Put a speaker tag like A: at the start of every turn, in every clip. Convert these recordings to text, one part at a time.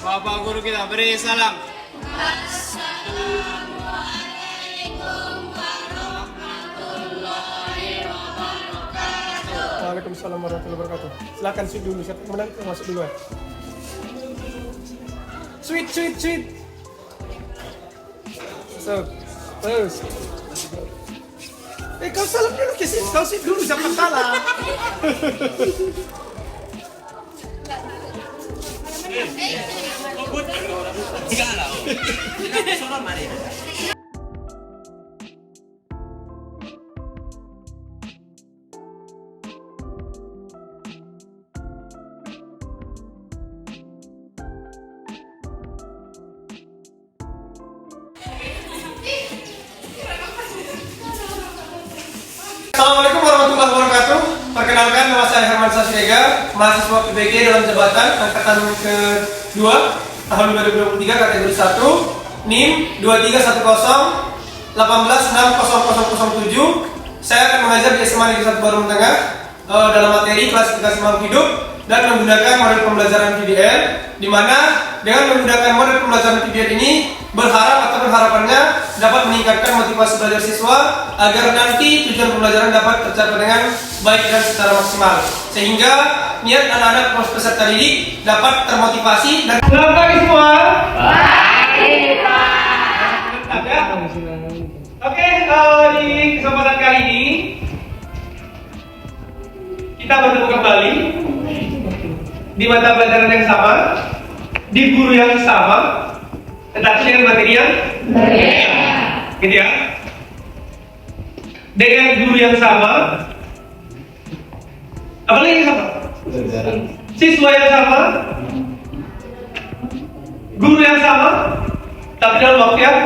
A: Bapak guru kita beri salam.
B: Waalaikumsalam warahmatullahi wabarakatuh. Silakan sweet dulu, siapa kemudian masuk duluan. Sweet. So, terus. Kau salam dulu ke sini, kau sweet dulu, siapa salah? Assalamualaikum warahmatullahi wabarakatuh. Perkenalkan, nama saya Herman Sasrega, mahasiswa PBG dalam jabatan angkatan ke-2 tahun 2023 kategori 1, NIM 2310-1860007. Saya akan mengajar di SMA Negeri 1 Barum Tengah dalam materi klasifikasi makhluk hidup dan menggunakan model pembelajaran PBL, di mana dengan menggunakan model pembelajaran PBL ini harapannya dapat meningkatkan motivasi belajar siswa agar nanti tujuan pembelajaran dapat tercapai dengan baik dan secara maksimal, sehingga niat anak-anak peserta didik dapat termotivasi dan selamat pagi semua. Baik, Pak. Oke, di kesempatan kali ini kita bertemu kembali di mata pelajaran yang sama, di guru yang sama, tetapi dengan materi yang berbeda, gitu ya. Dengan guru yang sama, apalagi yang sama? Siswa yang sama, guru yang sama, tapi dalam waktu yang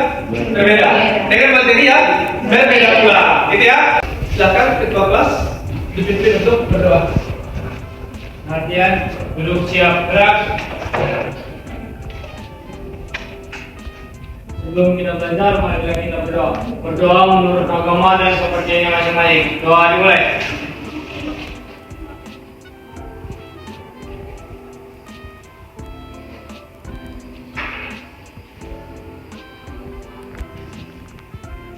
B: berbeda, dengan materi yang berbeda pula, gitu ya. Silakan ketua kelas dipimpin untuk berdoa.
C: Latihan, duduk siap, gerak. Sebelum kita belajar, mari kita berdoa. Berdoa menurut agama dan kepercayaannya masing-masing. Doa dimulai.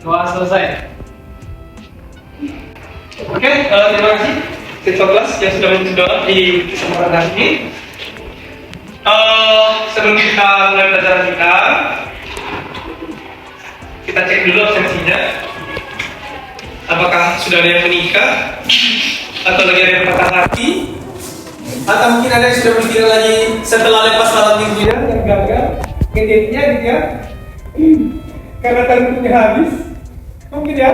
C: Doa selesai.
B: Oke, terima kasih ketua kelas yang sudah memimpin doa di kesempatan hari ini. Sebelum kita mulai pelajaran kita cek dulu absensinya. Apakah sudah ada yang menikah, atau lagi ada yang patah hati, atau mungkin ada yang sudah berpikir lagi setelah lepas malam minggunya yang gagal ngedate-nya gitu ya, karena tentunya habis, mungkin ya,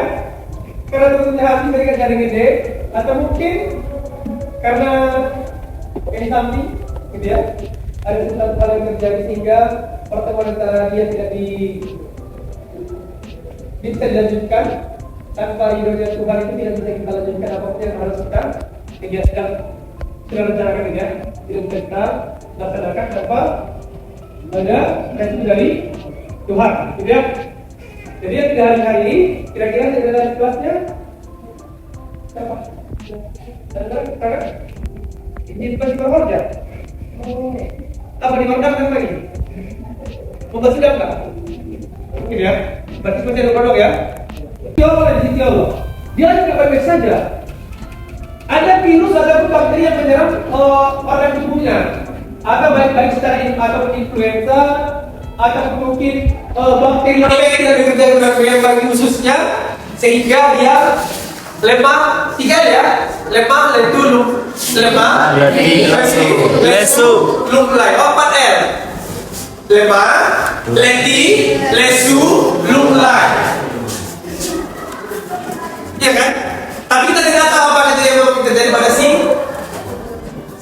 B: karena tentunya habis mereka jadi ngedate, atau mungkin karena ini samping gitu ya, ada sesuatu hal yang terjadi sehingga pertemuan antara dia tidak bisa dilanjutkan. Tanpa ridhonya Tuhan itu tidak bisa kita lanjutkan apapun yang harus kita kegiatan sudah rencanakan ini ya, tidak bisa kita laksanakan tanpa ada restu dari Tuhan, gitu ya. Jadi yang tiga hari ini kira-kira tidak ada kelasnya siapa? Ada ini tiba-tiba kerja. Apa dimakamkan lagi? Mau sudah enggak? Mungkin ya. Berarti seperti ada kodok ya. Ya Allah, di sisi Allah. Dia juga baik-baik saja. Ada virus atau bakteri yang menyerang organ tubuhnya. Atau baik-baik secara atau influenza, atau mungkin bakteri yang tidak bekerja dengan yang bagi khususnya, sehingga dia lemah, tiga ya, lemah, lesu, lumlai, 4L. Lemah, letih, lesu, lumlai. Iya kan? Tapi kita tidak tahu apa yang terjadi pada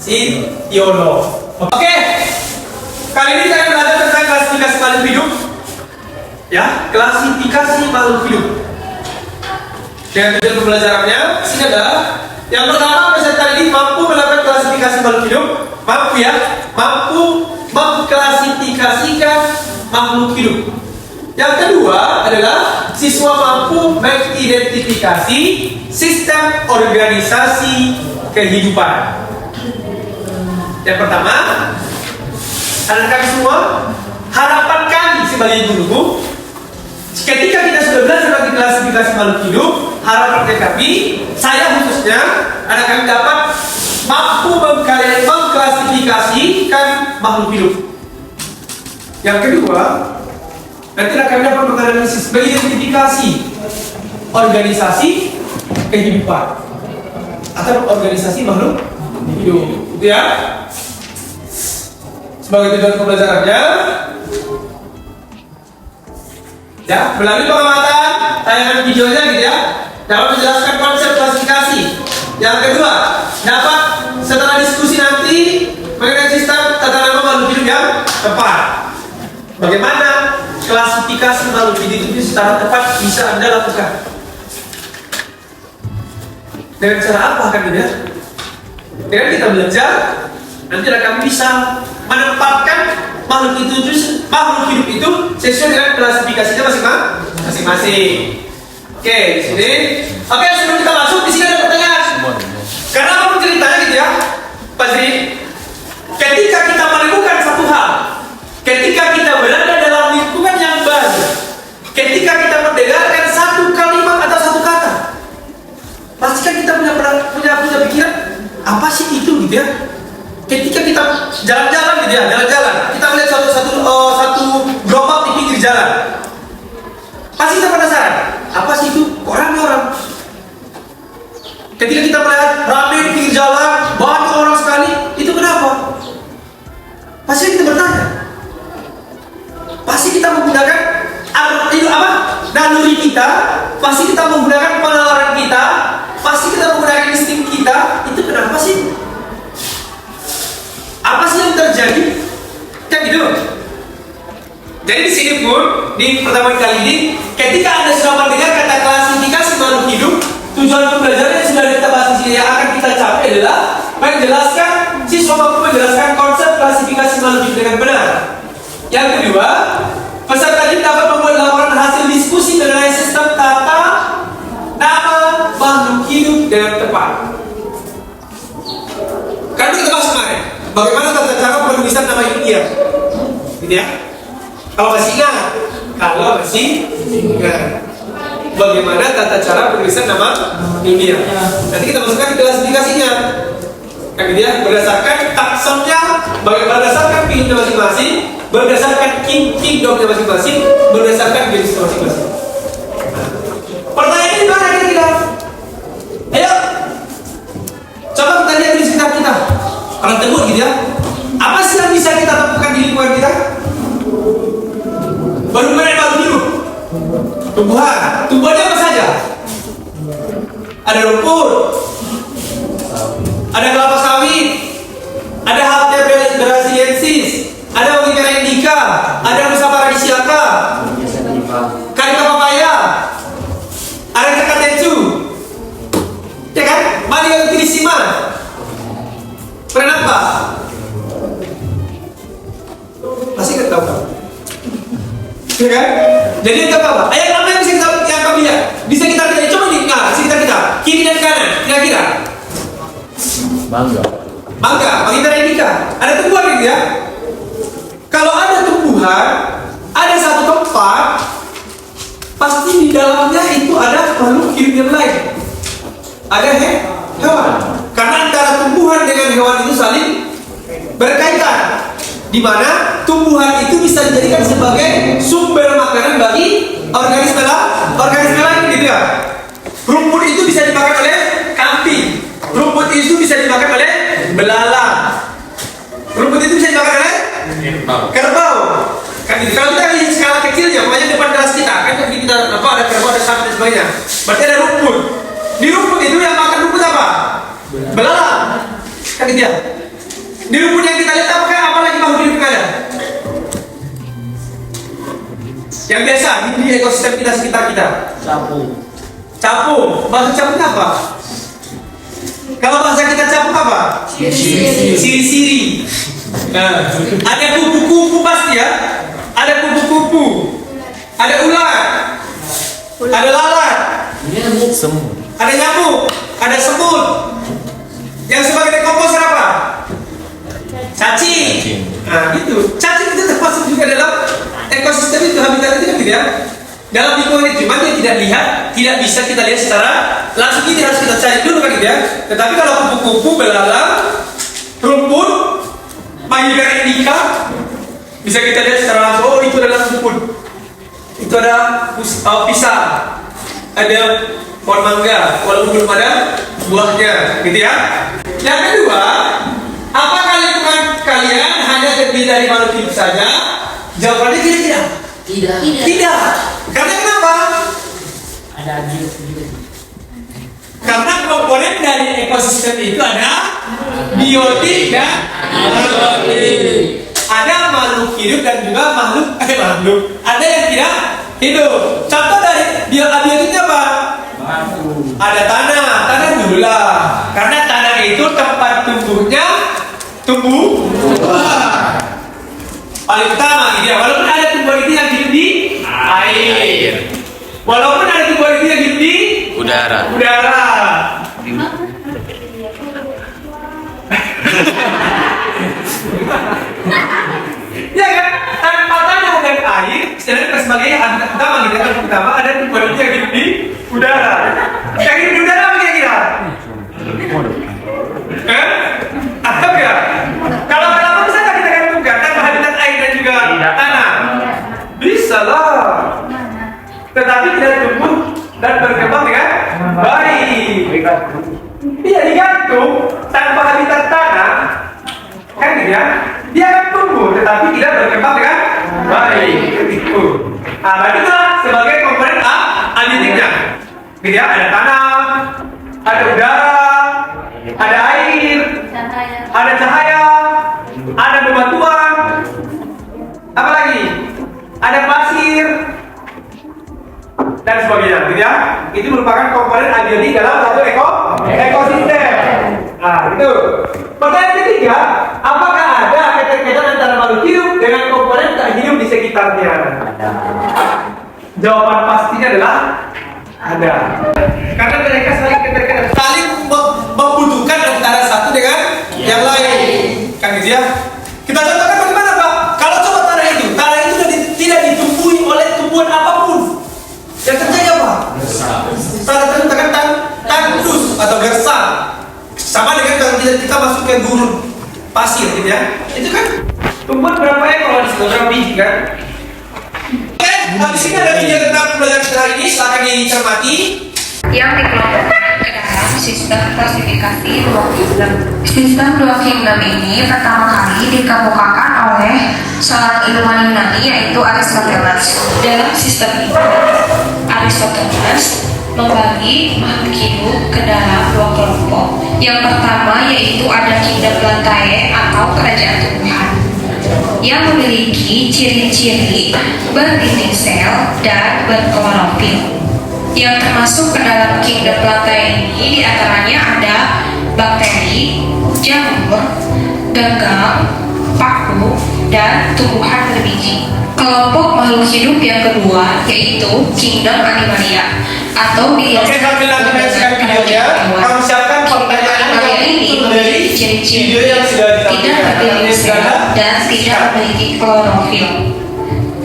B: si Yono. Oke, kali ini saya belajar tentang klasifikasi makhluk hidup. Ya, klasifikasi makhluk hidup. Dengan tujuan pembelajarannya, sini adalah yang pertama, peserta ini mampu melakukan klasifikasi makhluk hidup, mampu mengklasifikasikan makhluk hidup. Yang kedua adalah siswa mampu mengidentifikasi sistem organisasi kehidupan. Yang pertama, anak kami semua, harapan kami sebagai guru, ketika kita sudah belajar tentang klasifikasi makhluk hidup, harapan kami, saya khususnya, anak kami dapat mampu mengklasifikasikan makhluk hidup. Yang kedua, nanti anak kami dapat mengidentifikasi organisasi kehidupan atau organisasi makhluk hidup, gitu ya. Sebagai tujuan pembelajarannya, ya, melalui pengamatan tayangan videonya gitu ya, dapat menjelaskan konsep klasifikasi. Yang kedua, dapat setelah diskusi nanti mengenai sistem tata nama makhluk hidup yang tepat. Bagaimana klasifikasi makhluk hidup itu secara tepat bisa Anda lakukan? Dengan cara apa kan gitu ya? Dengan kita belajar, nanti kami bisa menempatkan makhluk hidup itu sesuai dengan klasifikasinya masing-masing. Oke, di sini. Oke, sebelum kita masuk, di sini ada pertanyaan. Karena apa ceritanya gitu ya, Pak Zri? Ketika kita menemukan satu hal, ketika kita berada dalam lingkungan yang baru, ketika kita mendengarkan satu kalimat atau satu kata, pastikan kita punya pikiran apa sih itu gitu ya. Ketika kita jalan-jalan gitu ya, kita melihat satu gerobak di pinggir jalan, pasti kita penasaran, apa sih itu? Orang. Ketika kita melihat ramai di pinggir jalan, banyak orang sekali, itu kenapa? Pasti kita bertanya. Pasti kita menggunakan naluri kita, pasti kita menggunakan penalaran kita, pasti kita menggunakan insting kita. Itu kenapa sih? Apa sih yang terjadi? Kan gitu. Jadi di sini pun di pertemuan kali ini, ketika Anda sudah mendengar kata klasifikasi makhluk hidup, tujuan pembelajaran yang sudah kita bahas di sini yang akan kita capai adalah menjelaskan, siswa mampu menjelaskan konsep klasifikasi makhluk hidup dengan benar. Yang kedua, peserta didik dapat membuat laporan hasil diskusi mengenai sistem tata nama makhluk hidup dengan tepat. Kan kita bahas kemarin, bagaimana tata cara penulisan nama ilmiah, gitu ya? Kalau masih ingat, bagaimana tata cara penulisan nama ilmiah? Nanti kita masukkan ke klasifikasinya, kan gitu ya? Berdasarkan taksonnya, berdasarkan pilihnya masing-masing, berdasarkan kingdomnya masing-masing, berdasarkan jenis masing-masing. Pertanyaannya di mana kira-kira? Ayo, coba kita lihat di sekitar kita. Orang temuan gitu ya. Apa sih yang bisa kita temukan di lingkungan kita? Bagaimana makhluk hidup? Tumbuhannya apa saja? Ada rumput, ada kelapa sawit, ada Haltea brasiliensis, ada Wigera indica, ada Musa paradisiaca, Carica papaya, ada Cakatecu, ya kan? Malia utilissima. Kenapa? Masih nggak tahu kan? Ya kan? Jadi itu apa? Ayat apa yang bisa kami lihat? Bisa kita lihat, coba nih, sekitar kita, kiri dan kanan, kira-kira. Mangga, Wigera indica. Ada tumbuhan gitu ya? Kalau ada tumbuhan, ada satu tempat, pasti di dalamnya itu ada makhluk hidup yang lain. Ada hewan. Karena antara tumbuhan dengan hewan itu saling berkaitan. Di mana tumbuhan itu bisa dijadikan sebagai sumber makanan bagi organisme lain gitu ya. Rumput itu bisa dimakan oleh kambing. Rumput itu bisa dimakan oleh belalang. Rumput itu bisa dimakan oleh kerbau. Kan gitu. Kalau kita lihat skala kecilnya, makanya depan kelas kita, kan kita ada kerbau, ada sapi dan sebagainya. Berarti ada rumput. Di rumput itu yang makan rumput apa? Belalang. Kan gitu ya. Di rumput yang kita lihat apa lagi makhluk hidup yang ada? Yang biasa di ekosistem kita sekitar kita. Capung. Bahasa capung apa? Kalau bahasa kita capung apa? Siri-siri. Nah, ada kupu-kupu pasti ya. Ada kupu-kupu. Ada ular. Ada lalat. Ada nyamuk. Ada semut. Yang sebagai dekomposer apa? Cacing. Nah, gitu. itu. Cacing itu termasuk juga dalam ekosistem itu, habitat itu kan gitu ya. Dalam lingkungan itu, cuma dia tidak lihat, tidak bisa kita lihat secara langsung, ini harus kita cari dulu kan gitu ya. Tetapi kalau kupu-kupu, belalang, rumput, Mahiber indica, bisa kita lihat secara langsung. Oh, itu adalah rumput, itu ada pisang, ada pohon mangga, walaupun belum ada buahnya, gitu ya. Yang kedua, apakah lingkungan kalian hanya terdiri dari makhluk hidup saja? Jawabannya tidak. Tidak. Karena kenapa?
D: Ada anjing juga.
B: Karena komponen dari ekosistem itu ada biotik dan abiotik. Ada makhluk hidup dan juga makhluk. Ada yang tidak hidup. Contoh dari abiotiknya apa? Ada tanah dulu lah. Karena tanah itu tempat tumbuhnya tumbuhan. Paling utama gitu ya. Walaupun ada tumbuhan itu yang hidup di air. Walaupun ada tumbuhan itu yang hidup di
A: Udara.
B: Ya kan? Tanpa tanah dan air, sedangkan sebagainya habitat utama gitu. Yang pertama ada tumbuhan itu yang hidup di udara. Yang hidup di udara apa kira-kira? Atau ya? Kalau bisa nggak kita gantungkan tanpa habitat air dan juga tanah? Bisa lah. Tetapi tidak tumbuh dan berkembang dengan baik. Iya, digantung tanpa habitat tanah, kan gitu ya? Dia akan tumbuh tetapi tidak berkembang dengan baik. Itu. Nah, berarti itulah sebagai komponen abiotiknya. Gitu ya, ada tanah, ada udara, ada air, ada cahaya, ada bebatuan, apa lagi? Ada pasir dan sebagainya, gitu ya. Itu merupakan komponen abiotik dalam satu ekosistem. Nah, itu. Pertanyaan ketiga, apakah ada keterkaitan antara makhluk hidup dengan komponen tak hidup di sekitarnya? Jawaban pastinya adalah ada. Karena mereka saling keterkaitan, saling membutuhkan antara satu dengan yang lain. Kan gitu ya. Kita contohkan bagaimana, Pak? Kalau coba tanah itu tidak ditumbuhi oleh tumbuhan apapun. Yang terjadi apa? Tanah itu akan tandus atau gersang. Sama dengan kalau kita masuk ke gurun pasir gitu ya. Itu kan tumbuhan berapa ekor di situ, berapa biji kan? Oke, di sini ada video tentang pembelajaran hari ini, silakan dicermati.
E: Yang dikelompokkan ke dalam sistem klasifikasi dua kingdom. Sistem dua kingdom ini pertama kali dikemukakan oleh seorang ilmuwan Yunani yaitu Aristoteles. Dalam sistem ini, Aristoteles membagi makhluk hidup ke dalam dua kelompok. Yang pertama yaitu ada kingdom Plantae atau kerajaan tumbuhan yang memiliki ciri-ciri berdinding sel dan berklorofil. Yang termasuk ke dalam kingdom Plantae ini diantaranya ada bakteri, jamur, gagang, paku, dan tumbuhan berbiji. Kelompok makhluk hidup yang kedua yaitu kingdom Animalia atau
B: Oke, sambil nanti menyaksikan videonya, kamu siapkan pertanyaan
E: ini memiliki ciri-ciri
B: video yang sudah
E: tidak berdinding sel dan tidak memiliki klorofil.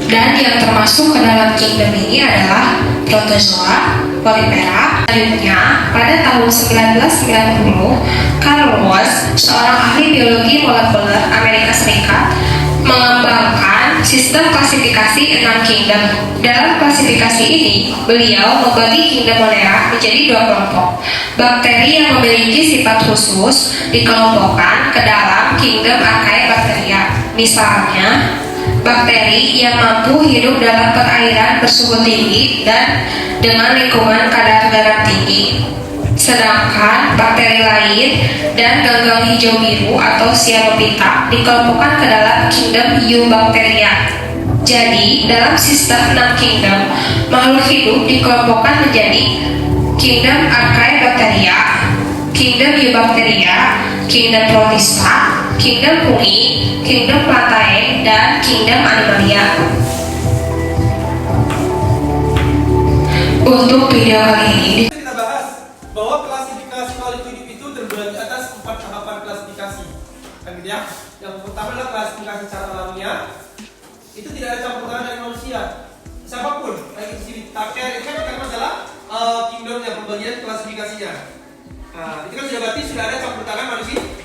E: Dan yang termasuk ke dalam kingdom ini adalah protozoa, polipera. Selanjutnya, pada tahun 1990, Carl Woese, seorang ahli biologi molekuler Amerika Serikat, mengembangkan sistem klasifikasi 6 kingdom. Dalam klasifikasi ini, beliau membagi kingdom Monera menjadi dua kelompok. Bakteri yang memiliki sifat khusus dikelompokkan ke dalam kingdom Archaebacteria. Misalnya, bakteri yang mampu hidup dalam perairan bersuhu tinggi dan dengan lingkungan kadar garam tinggi. Sedangkan bakteri lain dan gagang hijau biru atau Cyanophyta dikelompokkan ke dalam kingdom Eubacteria. Jadi, dalam sistem 6 kingdom, makhluk hidup dikelompokkan menjadi kingdom Archaebacteria, kingdom Eubacteria, kingdom Protista, kingdom Fungi, kingdom Plantae, dan kingdom Animalia. Untuk video kali ini
B: kita bahas bahwa klasifikasi makhluk hidup itu terbagi atas 4 tahapan klasifikasi. Kan gitu ya. Yang pertama adalah klasifikasi secara alamiah. Itu tidak ada campur tangan dari manusia. Siapapun, baik itu sini taker, itu kan masalah kingdomnya, pembagian klasifikasinya. Nah, itu kan sudah berarti sudah ada campur tangan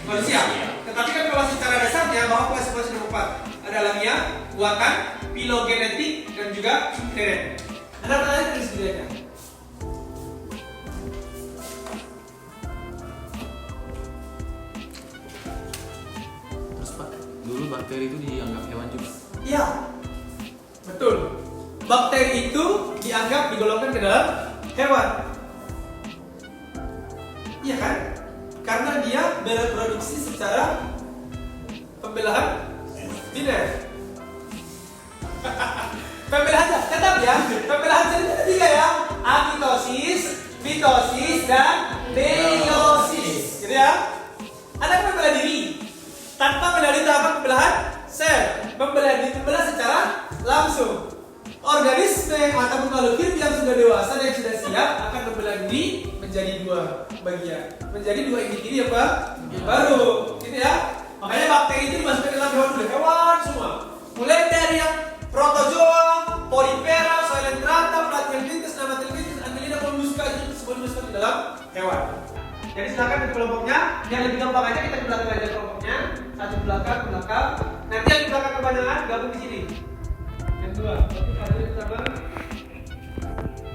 B: manusia. Tetapi kan kalau secara dasarnya bahwa klasifikasi nomor 4 ada alamiah, buatan, filogenetik, dan juga inheren. Ada pertanyaan dari sendirinya.
F: Terus Pak, dulu bakteri itu dianggap hewan juga?
B: Iya, betul. Bakteri itu dianggap digolongkan ke dalam hewan. Iya kan? Karena dia bereproduksi secara pembelahan biner. Pembelahan tetap ya. Pembelahan jadi ada 3 ya. Amitosis, mitosis, dan meiosis. Gitu ya. Ada pembelahan diri tanpa melalui tahapan pembelahan sel. Pembelahan diri membelah secara langsung. Organisme ataupun makhluk hidup yang sudah dewasa dan yang sudah siap akan membelah diri menjadi 2 bagian, menjadi 2 individu yang baru, gitu ya. Makanya bakteri itu dimasukkan ke dalam hewan semua. Mulai dari yang protozoa, polipera, soilentrata, platyhelminthes, nematyhelminthes, annelida, mollusca itu semua dimasukkan ke dalam hewan. Jadi silakan di kelompoknya, yang lebih gampang aja kita ke belakang aja kelompoknya, satu belakang. Nanti yang di belakang kebanyakan gabung di sini. Yang 2, oke, hari ini bersama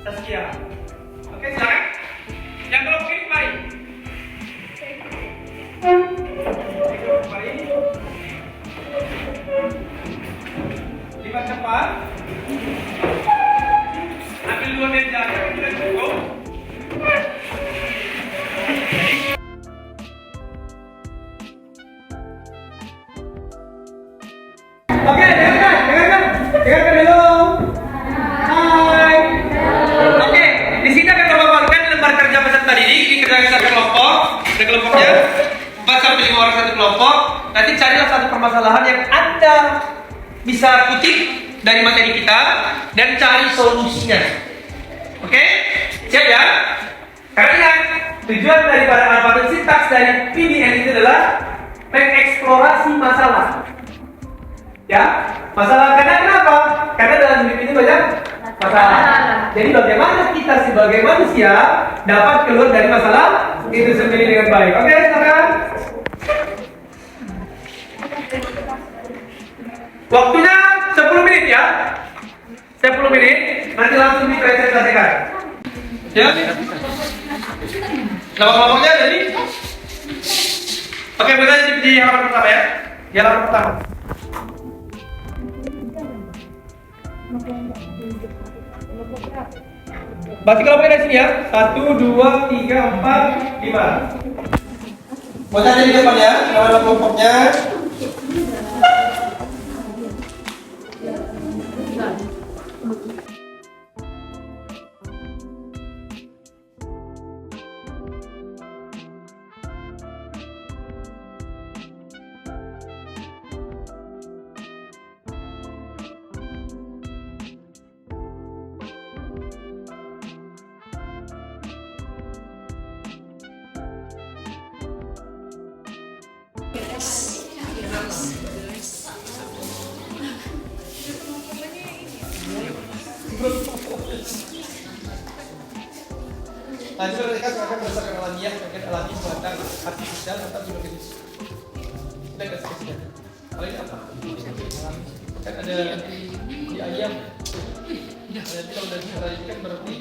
B: Saskia. Oke, silakan. Yang kelompok ini mari. Mari. Lipat cepat. Ambil 2 meja, sudah cukup. Oke, dengarkan dulu. Hai. Oke, di sini akan Bapak bagikan lembar kerja peserta didik, dikerjakan satu kelompok, ada kelompoknya 4 sampai 5 orang satu kelompok. Nanti carilah satu permasalahan yang Anda bisa kutip dari materi kita dan cari solusinya. Oke? Siap ya? Karena ingat, tujuan daripada alfabet sintaks dari PDN itu adalah mengeksplorasi masalah. Ya, masalah karena kenapa? Karena dalam hidup ini banyak masalah. Jadi bagaimana kita sebagai manusia dapat keluar dari masalah itu sendiri dengan baik. Oke, silakan. Waktunya 10 menit ya. 10 menit, nanti langsung dipresentasikan. Ya. Nama kelompoknya jadi. Oke, berarti di halaman pertama ya. Di halaman pertama. Berarti kelompoknya dari sini ya. 1, 2, 3, 4, 5. Bocah di depan ya. Nama kelompoknya. Nanti mereka akan berdasarkan alamiah, mungkin alami buatan artifisial atau biologis. Kita kasih. Kalau ini apa? Kan ada di ayam. Nanti kalau dari hari kan berarti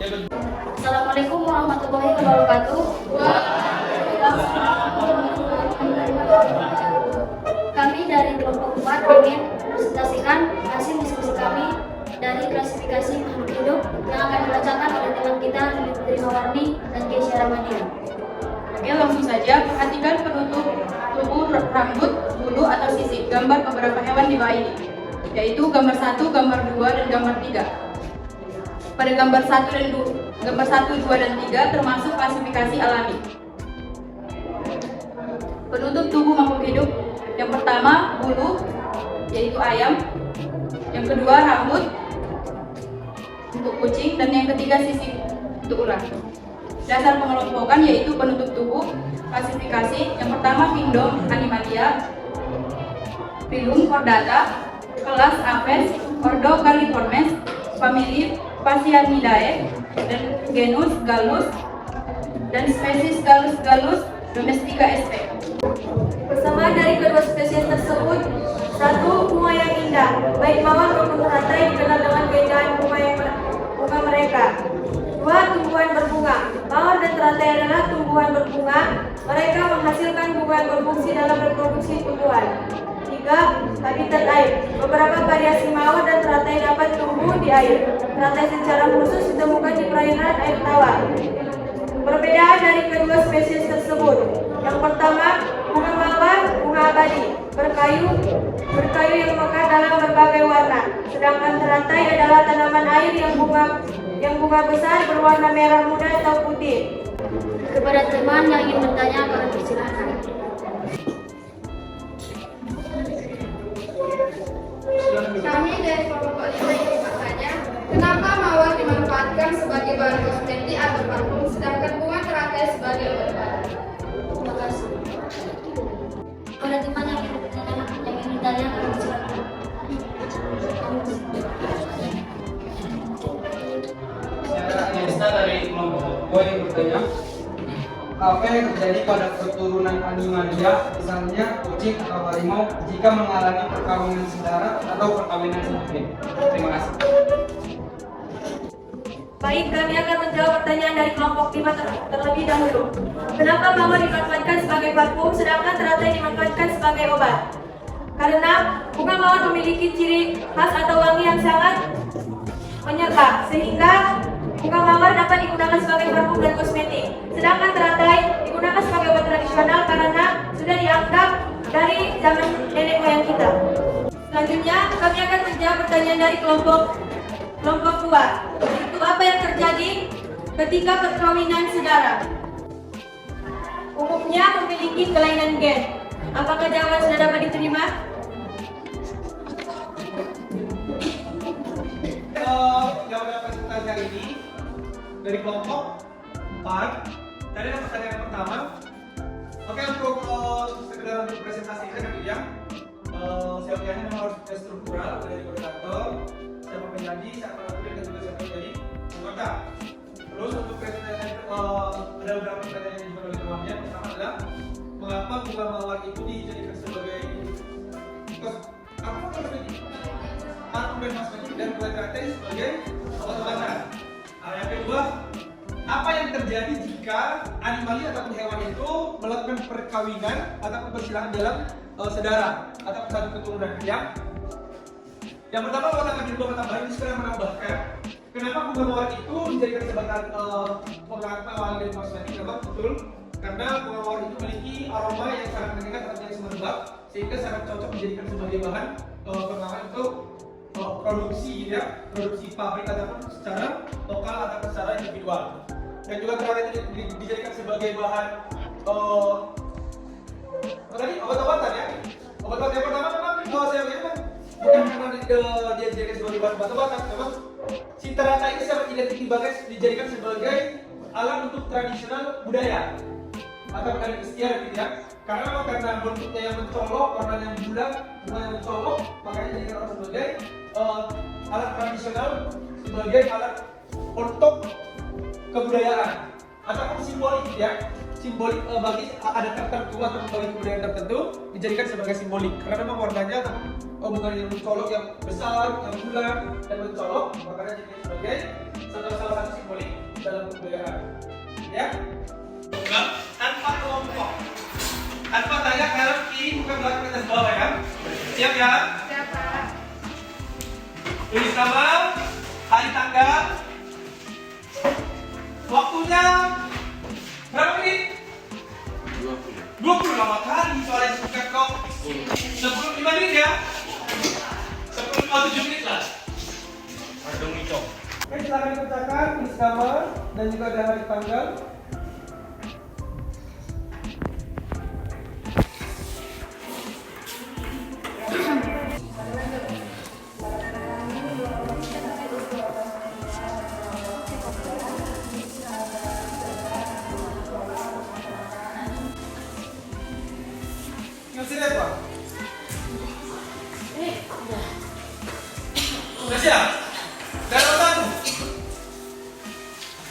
B: dia
G: Assalamualaikum warahmatullahi wabarakatuh. Kami dari kelompok 4 ingin presentasikan hasil diskusi kami dari klasifikasi makhluk hidup yang akan dibacakan oleh teman kita Putri Mawarni dan Keisha Ramadan.
H: Oke, langsung saja perhatikan penutup tubuh rambut, bulu atau sisik gambar beberapa hewan di bawah ini, yaitu gambar 1, gambar 2, dan gambar 3. Pada gambar 1, 2, dan 3 termasuk klasifikasi alami. Penutup tubuh makhluk hidup, yang pertama bulu, yaitu ayam. Yang kedua rambut untuk kucing, dan yang ketiga sisik untuk ular. Dasar pengelompokan yaitu penutup tubuh. Klasifikasi yang pertama Kingdom Animalia, Phylum Chordata, kelas Apes, Ordo Galliformes, famili Phasianidae, dan genus Gallus, dan spesies Gallus domestica sp.
G: Persamaan dari kedua spesies tersebut: satu, bunga yang indah, baik mawar maupun teratai dikenal dengan keindahan bunga mereka. Dua, tumbuhan berbunga, mawar dan teratai adalah tumbuhan berbunga. Mereka menghasilkan bunga yang berfungsi dalam reproduksi tumbuhan. Tiga, habitat air, beberapa variasi mawar dan teratai dapat tumbuh di air. Teratai secara khusus ditemukan di perairan air tawar. Perbedaan dari kedua spesies tersebut: yang pertama, bunga mawar bunga abadi, berkayu yang mekar dalam berbagai warna, sedangkan teratai adalah tanaman air yang bunga besar berwarna merah muda atau putih. Kepada teman yang ingin bertanya, akan dipersilakan.
I: Kami dari kelompok 5 ingin bertanya, kenapa mawar dimanfaatkan sebagai bahan kosmetik atau parfum, sedangkan bunga teratai sebagai obat?
G: Terima kasih. Kepada teman yang ingin bertanya, akan dipersilakan.
B: Saya dari kelompok gue yang bertanya, apa yang terjadi pada keturunan animalia, misalnya kucing atau harimau, jika mengalami perkawinan sedara atau perkawinan sirkuit? Terima kasih.
G: Baik, kami akan menjawab pertanyaan dari kelompok 5 terlebih dahulu. Kenapa mawar dimanfaatkan sebagai parfum, sedangkan teratai dimanfaatkan sebagai obat? Karena bunga mawar memiliki ciri khas atau wangi yang sangat menyerap, sehingga bunga mawar dapat digunakan sebagai parfum dan kosmetik. Sedangkan teratai digunakan sebagai obat tradisional karena sudah dianggap dari zaman nenek moyang kita. Selanjutnya, kami akan menjawab pertanyaan dari kelompok 2. Itu apa yang terjadi ketika perkawinan sedara? Umumnya memiliki kelainan gen. Apakah jawaban sudah dapat diterima?
B: Jawaban pertanyaan ini dari kelompok 4. Tadi ada pertanyaan yang pertama. Oke, untuk sekedar untuk presentasi kita kan ya. Siapa-siapanya memang harus struktural dari koordinator, siapa penyanyi, siapa lagu dan juga siapa jadi anggota. Terus untuk presentasi ada beberapa pertanyaan yang dibuat oleh temannya. Pertama adalah mengapa bunga mawar itu dijadikan sebagai parfum dan kosmetik dan bunga teratai sebagai obat-obatan. Yang kedua, apa yang terjadi jika animalia ataupun hewan itu melakukan perkawinan ataupun persilangan dalam sedara atau satu keturunan? Yang pertama, kalau akan diubah tambahan ini sekarang menambahkan kenapa bunga mawar itu dijadikan sebagai pengawal dan kosmetik? Memang betul karena bunga mawar itu memiliki aroma yang sangat menyengat atau yang semerbak, sehingga sangat cocok dijadikan sebagai bahan pengawal untuk produksi produksi pabrik ataupun secara lokal ataupun secara individual. Dan juga teratai dijadikan sebagai bahan obat-obatan ya. Obat-obatan yang pertama memang saya lihat kan bukan karena dia dijadikan sebagai bahan obat-obatan, memang si teratai ini sangat identik dijadikan sebagai alat untuk tradisional budaya atau adat istiadat gitu ya. Karena memang karena bentuknya yang mencolok, warnanya yang bulat, bunga yang mencolok, makanya dijadikan sebagai alat tradisional, sebagai alat untuk kebudayaan ataupun simbolik ya, simbolik bagi adat tertentu atau bagi kebudayaan tertentu dijadikan sebagai simbolik karena memang warnanya ataupun bunga yang mencolok yang besar, yang bulat dan mencolok, makanya dijadikan sebagai salah satu simbolik dalam kebudayaan ya. Tanpa kelompok, tanpa tanya kanan kiri bukan belakang atas bawah ya. Siap ya?
I: Siap, Pak.
B: Tulis nama, hari tanggal, waktunya berapa menit? 20 lama kali soalnya suka kok 15 menit ya? 7 menit lah. Oke, silakan dikerjakan, tulis nama dan juga ada hari tanggal. Selesai apa? Sudah siap? Dan satu.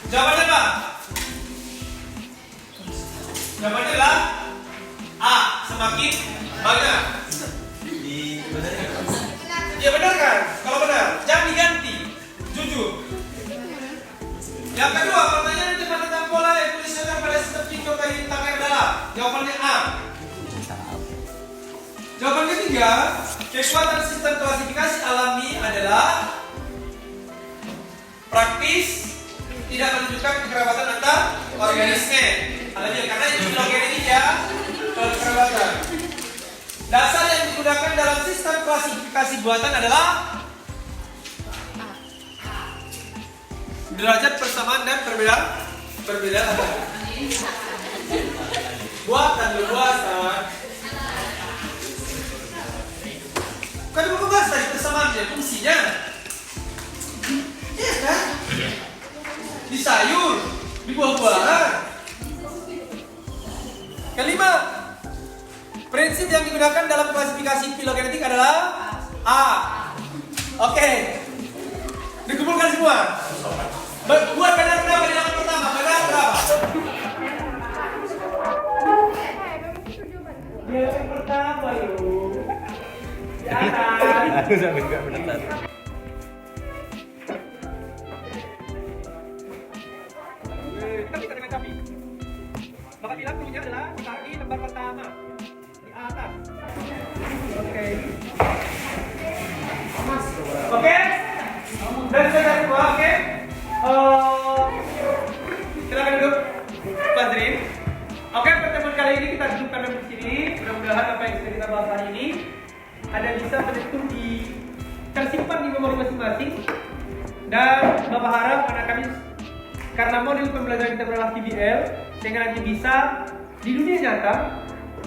B: Jawabannya apa? Jawabannya adalah A. Semakin banyak. Ya benar kan? Kalau benar, jangan diganti. Jujur. Yang kedua, pertanyaan yang tentang pola evolusioner pada sistem kingdom dari tangan adalah jawabannya A. Jawaban ketiga, kekuatan sistem klasifikasi alami adalah praktis, tidak menunjukkan kekerabatan antar organisme. Alami, karena itu bilogen ini ya kekerabatan. Dasar yang digunakan dalam sistem klasifikasi buatan adalah derajat persamaan dan perbedaan. Buatan berbuatan. Kan mau membahas tadi persamaannya, fungsinya. Iya kan? Di sayur, di buah-buahan. Kelima, prinsip yang digunakan dalam klasifikasi filogenetik adalah A. Oke. Dikumpulkan semua. Buat benar berapa di yang pertama? Benar berapa? Yang pertama yuk. Di atas.
F: Aku sampai enggak benar.
B: Tapi. Maka bilang dulunya adalah ditaruh di lembar pertama. Di atas. Oke. Oke? Dan saya kedua, oke? Silakan duduk, Fadrin. Oke, pertemuan kali ini kita dudukkan di sini. Mudah-mudahan apa yang sudah kita bahas hari ini ada bisa betul tersimpan di memori masing-masing. Dan Bapak harap anak kami, karena model pembelajaran kita berlaku PBL, sehingga nanti bisa di dunia nyata,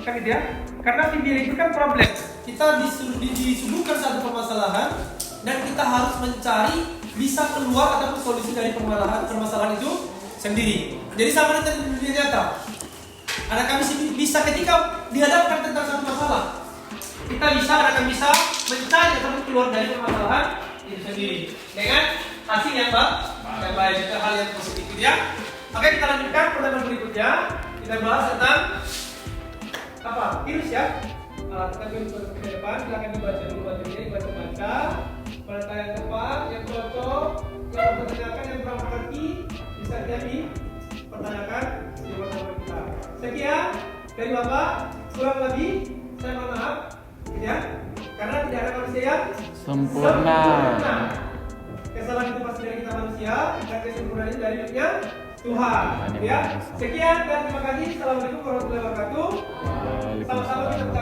B: kan gitu ya? Karena PBL itu kan problem. Kita disuguhkan satu permasalahan dan kita harus mencari bisa keluar ataupun solusi dari permasalahan itu sendiri. Jadi sama dengan dunia nyata. Anak kami bisa ketika dihadapkan tentang satu masalah, anak kami bisa mencari ataupun keluar dari permasalahan itu sendiri dengan hasil yang baik, itu hal yang positif ya. Oke, kita lanjutkan pertemuan berikutnya. Kita bahas tentang apa? Virus ya. Kita ke depan, silakan dibaca dulu materinya, dibaca-baca. Pada yang tepat, yang cocok, yang mempertanyakan, yang kurang mengerti bisa jadi pertanyakan di pertemuan kita. Sekian dari Bapak, kurang lebih saya mohon maaf, ya, karena tidak ada manusia yang sempurna. Kesalahan itu pasti dari kita manusia dan kesempurnaan dari Tuhan. Ya, sekian dan terima kasih. Assalamualaikum warahmatullahi wabarakatuh. Sama-sama kita